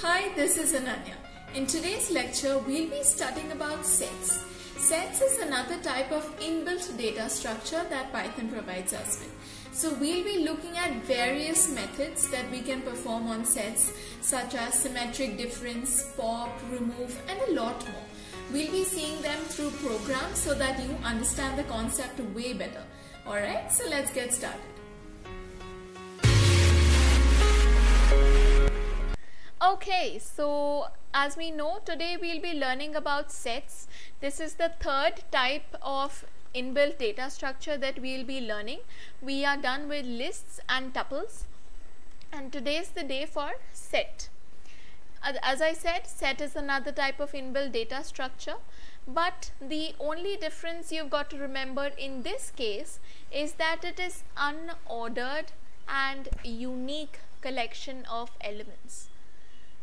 Hi, this is Ananya. In today's lecture, we'll be studying about sets. Sets is another type of inbuilt data structure that Python provides us with. So we'll be looking at various methods that we can perform on sets, such as symmetric difference, pop, remove, and a lot more. We'll be seeing them through programs so that you understand the concept way better. Alright, so let's get started. Okay, so as we know, today we'll be learning about sets. This is the third type of inbuilt data structure that we'll be learning. We are done with lists and tuples, and today is the day for set. As I said, set is another type of inbuilt data structure, but the only difference you've got to remember in this case is that it is unordered and unique collection of elements.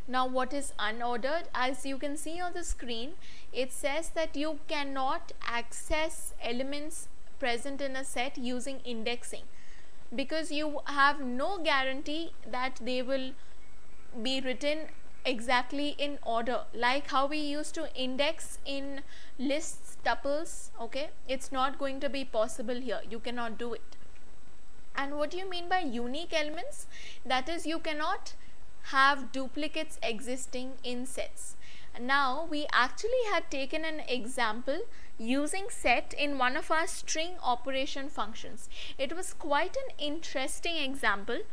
Now, what is unordered? As you can see on the screen, it says that you cannot access elements present in a set using indexing, because you have no guarantee that they will be written exactly in order, like how we used to index in lists, tuples. Okay, it's not going to be possible here. You cannot do it. And what do you mean by unique elements? That is, you cannot have duplicates existing in sets. Now, we actually had taken an example using set in one of our string operation functions. It was quite an interesting example.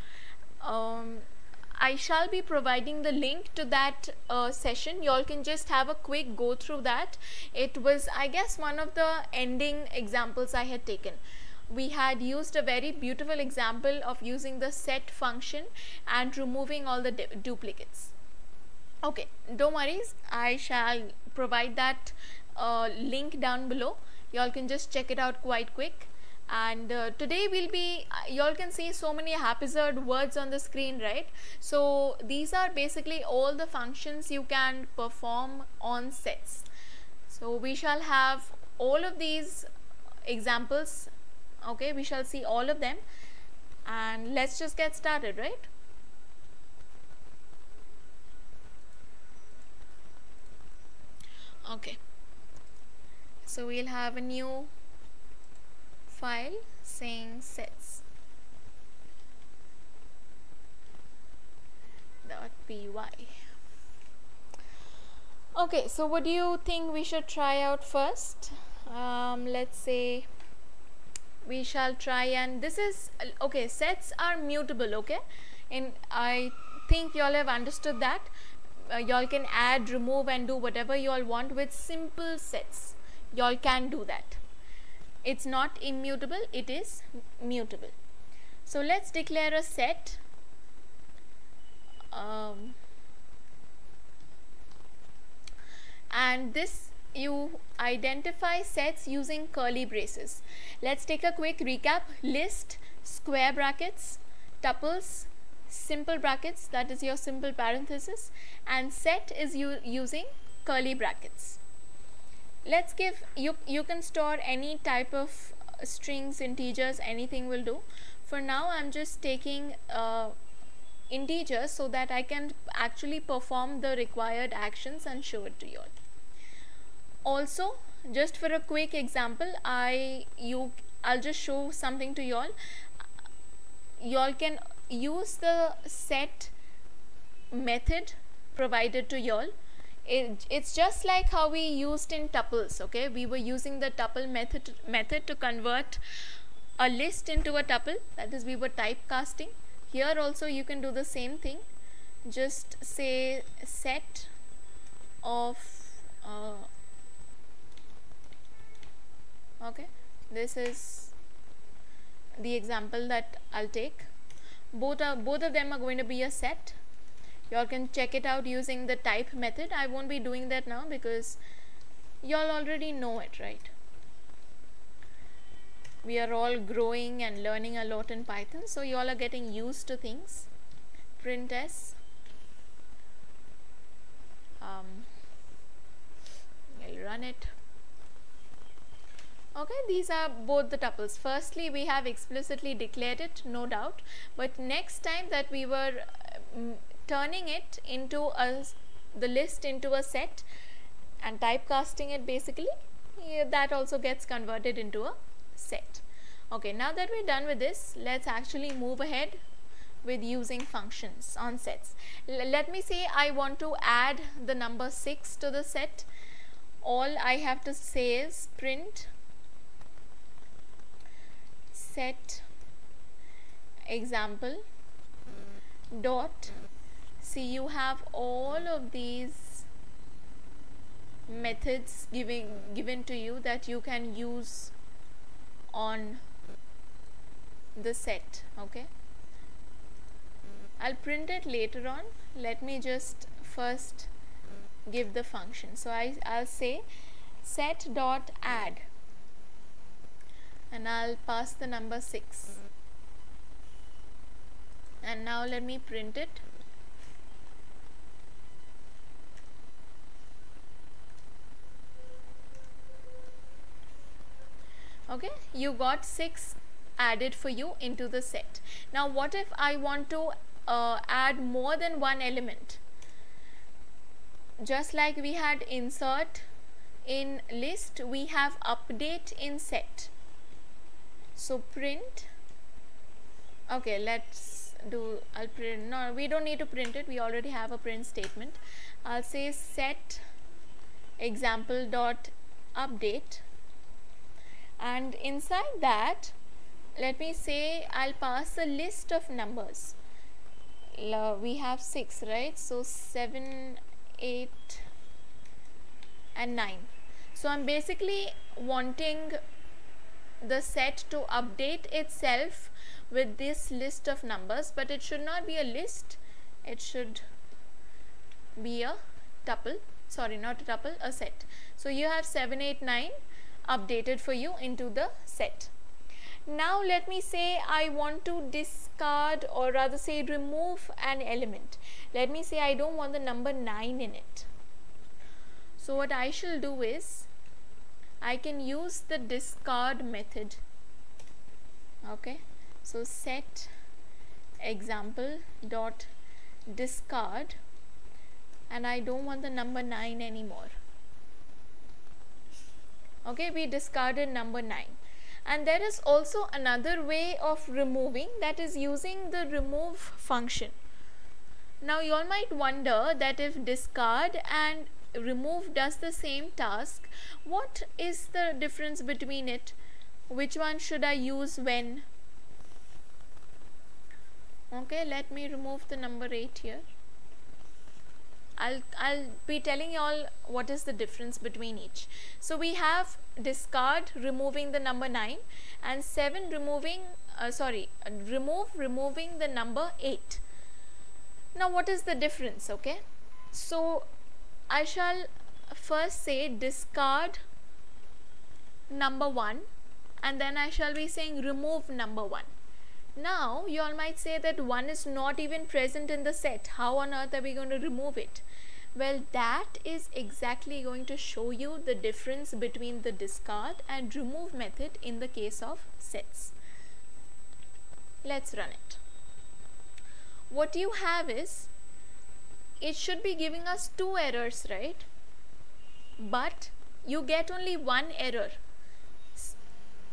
I shall be providing the link to that session. You all can just have a quick go through that. It was, I guess, one of the ending examples I had taken. We had used a very beautiful example of using the set function and removing all the duplicates. Okay, don't worry, I shall provide that link down below. You all can just check it out quite quick. And today we'll be, you all can see so many haphazard words on the screen, right? So these are basically all the functions you can perform on sets. So we shall have all of these examples. Okay, we shall see all of them, and let's just get started, right? Okay, so we'll have a new file saying sets .py. Okay, so what do you think we should try out first? Let's say we shall try, and this is okay, sets are mutable. Okay, and I think you all have understood that. You all can add, remove, and do whatever you all want with simple sets. You all can do that. It's not immutable, it is mutable. So let's declare a set. And this, you identify sets using curly braces. Let's take a quick recap. List, square brackets, tuples, simple brackets, that is your simple parenthesis, and set is using curly brackets. Let's give, you can store any type of strings, integers, anything will do. For now, I'm just taking integers so that I can actually perform the required actions and show it to you all. Also, just for a quick example, I'll just show something to you all. You all can use the set method provided to you all. It's just like how we used in tuples. Okay, we were using the tuple method to convert a list into a tuple. That is, we were typecasting. Here also you can do the same thing. Just say set of okay, this is the example that I'll take. Both of them are going to be a set. You all can check it out using the type method. I won't be doing that now because you all already know it, right? We are all growing and learning a lot in Python, so you all are getting used to things. Print s. I'll run it. Okay, these are both the tuples. Firstly, we have explicitly declared it, no doubt, but next time that we were turning it into the list into a set and typecasting it basically, that also gets converted into a set. Okay, now that we're done with this, let's actually move ahead with using functions on sets. Let me say I want to add the number 6 to the set. All I have to say is print set example dot. See, you have all of these methods given to you that you can use on the set. Okay, I'll print it later on. Let me just first give the function. So I'll say set dot add and I'll pass the number 6, and now let me print it. Okay, you got 6 added for you into the set. Now what if I want to add more than one element? Just like we had insert in list, we have update in set. So print, okay, let's do, I'll print, no, we don't need to print it, we already have a print statement. I'll say set example dot update, and inside that, let me say I'll pass a list of numbers. We have 6, right? So 7, 8 and 9. So I'm basically wanting the set to update itself with this list of numbers, but it should not be a list, it should be a tuple, sorry, not a tuple, a set. So you have 7, 8, 9 updated for you into the set. Now let me say I want to discard, or rather say remove an element. Let me say I don't want the number 9 in it. So what I shall do is I can use the discard method. Okay, so set example dot discard, and I don't want the number 9 anymore. Okay, we discarded number 9. And there is also another way of removing, that is using the remove function. Now you all might wonder that if discard and remove does the same task, what is the difference between it? Which one should I use when? Okay, let me remove the number 8 here. I'll be telling you all what is the difference between each. So we have discard removing the number 9, and 7 removing remove removing the number 8. Now what is the difference? Okay, so I shall first say discard number 1, and then I shall be saying remove number 1. Now you all might say that 1 is not even present in the set. How on earth are we going to remove it? Well, that is exactly going to show you the difference between the discard and remove method in the case of sets. Let's run it. What you have is, it should be giving us 2 errors, right? But you get only 1 error.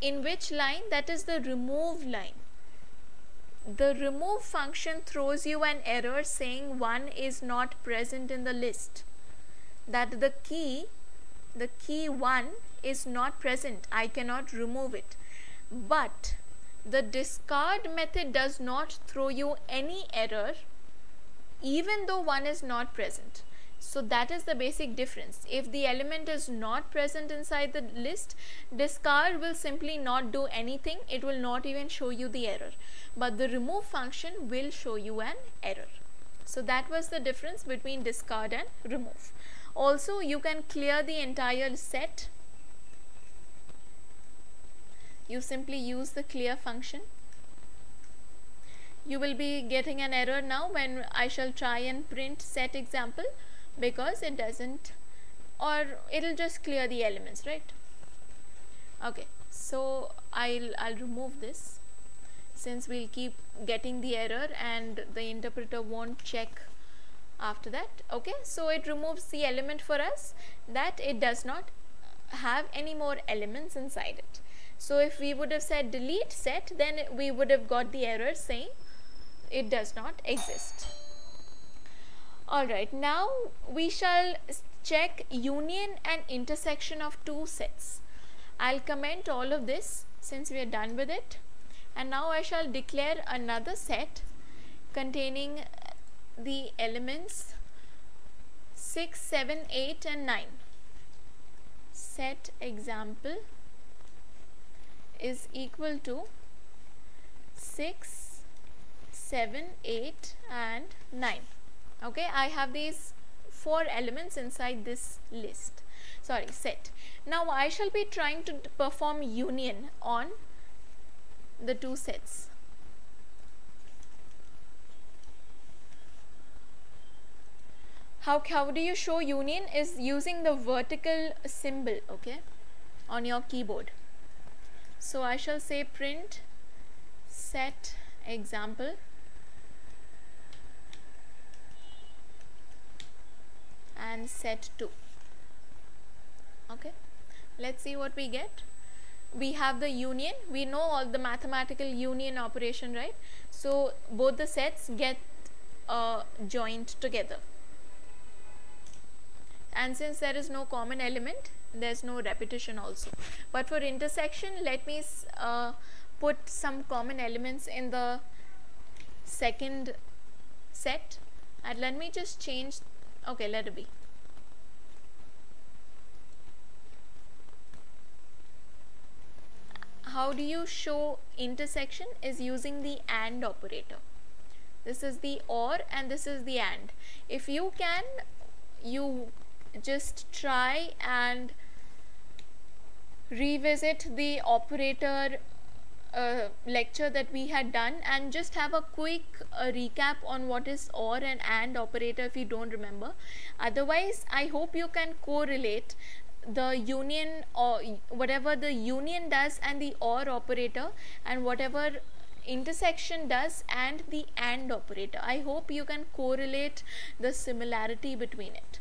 In which line? That is the remove line. The remove function throws you an error saying 1 is not present in the list, that the key 1 is not present, I cannot remove it. But the discard method does not throw you any error even though 1 is not present. So that is the basic difference. If the element is not present inside the list, discard will simply not do anything, it will not even show you the error, but the remove function will show you an error. So that was the difference between discard and remove. Also, you can clear the entire set. You simply use the clear function. You will be getting an error now when I shall try and print set example, because it doesn't, or it'll just clear the elements, right? Okay, so I'll remove this, since we'll keep getting the error and the interpreter won't check after that. Okay, so it removes the element for us that it does not have any more elements inside it. So if we would have said delete set, then we would have got the error saying it does not exist. Alright, now we shall check union and intersection of two sets. I'll comment all of this since we are done with it, and now I shall declare another set containing the elements 6, 7, 8 and 9. Set example is equal to 6, 7, 8 and 9. Okay, I have these 4 elements inside this list, set. Now I shall be trying to perform union on the two sets. How do you show union is using the vertical symbol, okay, on your keyboard. So I shall say print set example and set 2. Okay, let's see what we get. We have the union, we know all the mathematical union operation, right? So both the sets get joined together, and since there is no common element, there's no repetition also. But for intersection, let me put some common elements in the second set, and let me just change, okay, let it be. How do you show intersection is using the AND operator. This is the OR and this is the AND. If you can, you just try and revisit the operator lecture that we had done and just have a quick recap on what is OR and AND operator if you don't remember. Otherwise, I hope you can correlate the union, or whatever the union does and the OR operator, and whatever intersection does and the AND operator. I hope you can correlate the similarity between it,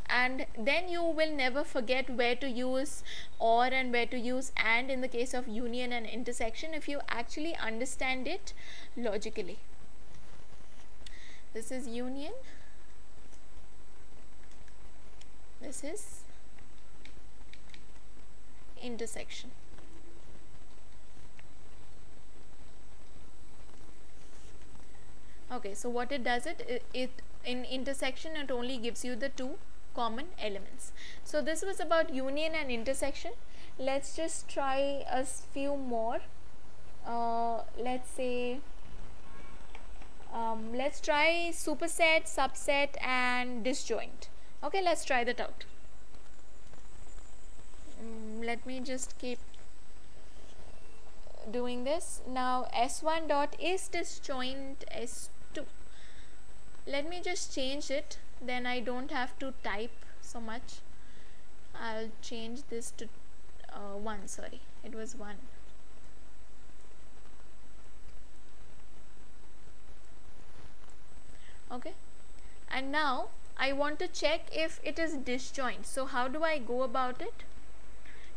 and then you will never forget where to use OR and where to use AND in the case of union and intersection if you actually understand it logically. This is union, this is intersection. Okay, so what it does, it in intersection it only gives you the two common elements. So this was about union and intersection. Let's just try a few more. Let's say let's try superset, subset and disjoint. Okay, let's try that out. Let me just keep doing this. Now S1 dot is disjoint S2. Let me just change it, then I don't have to type so much. I'll change this to 1, sorry, it was 1. Okay, and now I want to check if it is disjoint. So how do I go about it?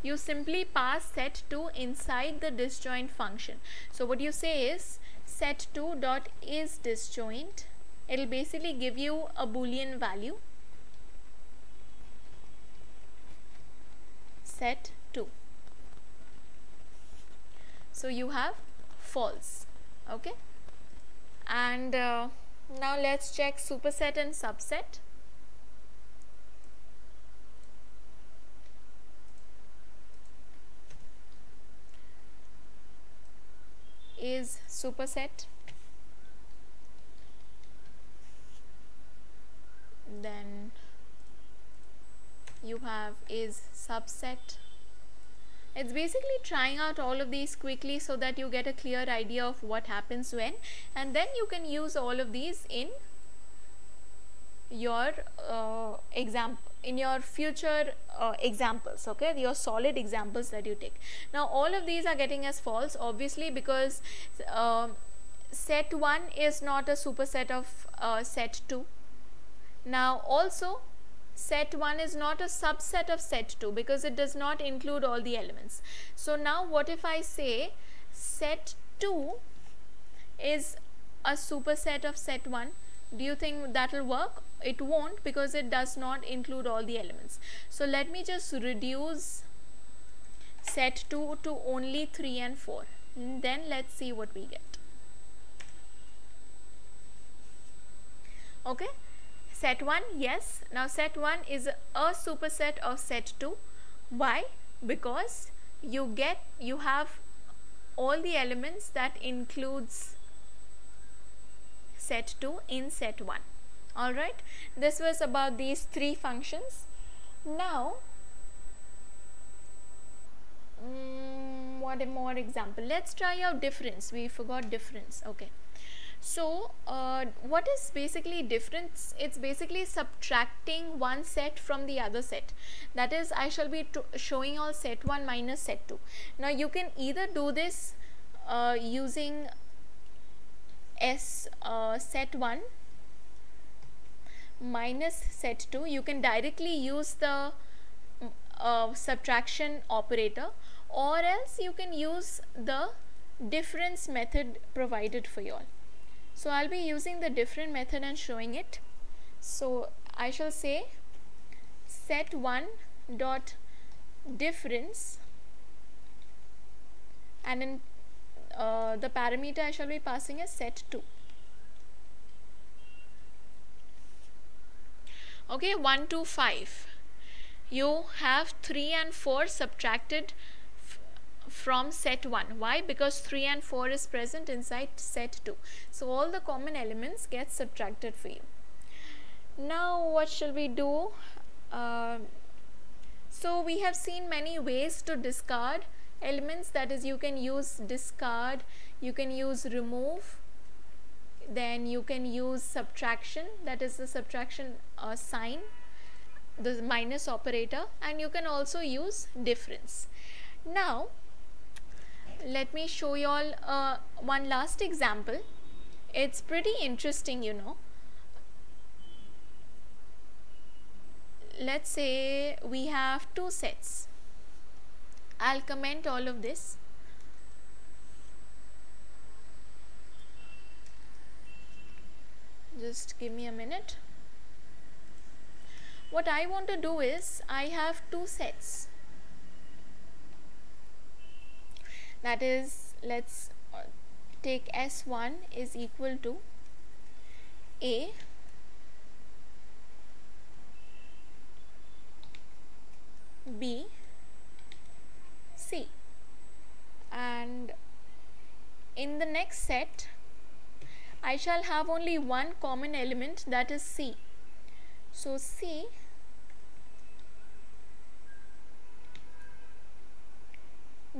You simply pass set2 inside the disjoint function. So what you say is set2 dot is disjoint. It will basically give you a boolean value, set2. So you have false. Okay, and now let's check superset and subset. Is superset, then you have is subset. It's basically trying out all of these quickly so that you get a clear idea of what happens when, and then you can use all of these in your future examples, okay, your solid examples that you take. Now all of these are getting as false, obviously, because set 1 is not a superset of set 2, Now also set 1 is not a subset of set 2 because it does not include all the elements. So now what if I say set 2 is a superset of set 1? Do you think that will work? It won't, because it does not include all the elements. So let me just reduce set 2 to only 3 and 4. Then let's see what we get. Okay, set 1, yes. Now set 1 is a superset of set 2. Why? Because you have all the elements that includes set 2 in set 1. Alright, this was about these three functions. Now what more example? Let's try out difference. We forgot difference. Okay, so what is basically difference? It's basically subtracting one set from the other set. That is, I shall be showing all set 1 minus set 2. Now you can either do this using set 1 minus set 2. You can directly use the subtraction operator, or else you can use the difference method provided for you all. So I'll be using the different method and showing it. So I shall say set 1 dot difference, and in the parameter I shall be passing as set 2. Okay, 1 to 5. You have 3 and 4 subtracted from set 1. Why? Because 3 and 4 is present inside set 2. So all the common elements get subtracted for you. Now what shall we do? So we have seen many ways to discard elements. That is, you can use discard, you can use remove, then you can use subtraction, that is the subtraction sign, the minus operator, and you can also use difference. Now let me show you all one last example. It's pretty interesting, you know. Let's say we have two sets. I'll comment all of this. Just give me a minute. What I want to do is, I have two sets. That is, let's take S1 is equal to A B C, and in the next set I shall have only one common element, that is C. So C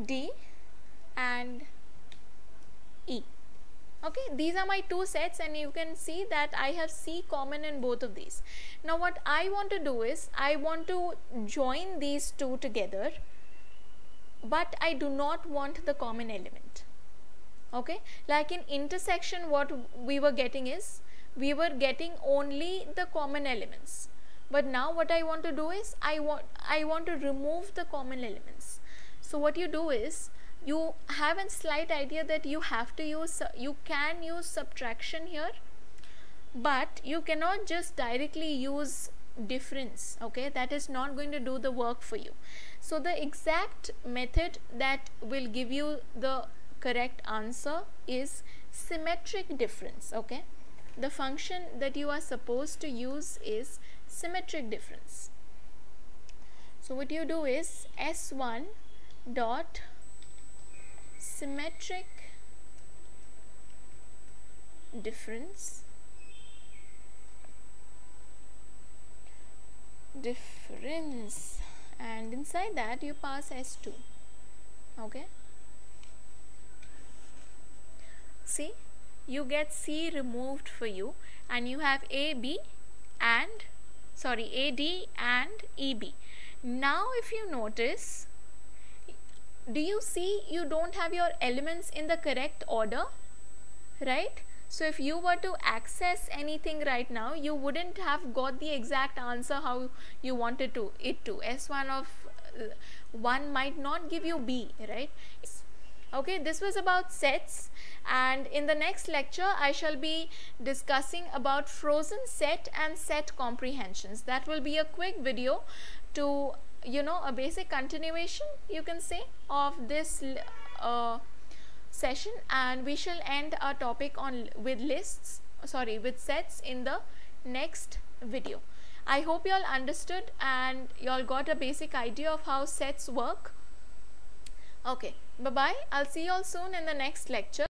D and E. Okay, these are my two sets, and you can see that I have C common in both of these. Now what I want to do is, I want to join these two together, but I do not want the common element. Okay, like in intersection, what we were getting is, we were getting only the common elements, but now what I want to do is, I want to remove the common elements. So what you do is, you have a slight idea that you have to use, you can use subtraction here, but you cannot just directly use difference. Okay, that is not going to do the work for you. So the exact method that will give you the correct answer is symmetric difference. Okay, the function that you are supposed to use is symmetric difference. So what you do is, S1 dot symmetric difference and inside that you pass S2. Okay, see, you get C removed for you, and you have AD and EB. Now if you notice, do you see you don't have your elements in the correct order, right? So if you were to access anything right now, you wouldn't have got the exact answer how you wanted it to. S1 of 1 might not give you B, right? Okay, this was about sets, and in the next lecture I shall be discussing about frozen set and set comprehensions. That will be a quick video to, you know, a basic continuation, you can say, of this session, and we shall end our topic on with sets in the next video. I hope you all understood and you all got a basic idea of how sets work. Okay, bye bye. I'll see you all soon in the next lecture.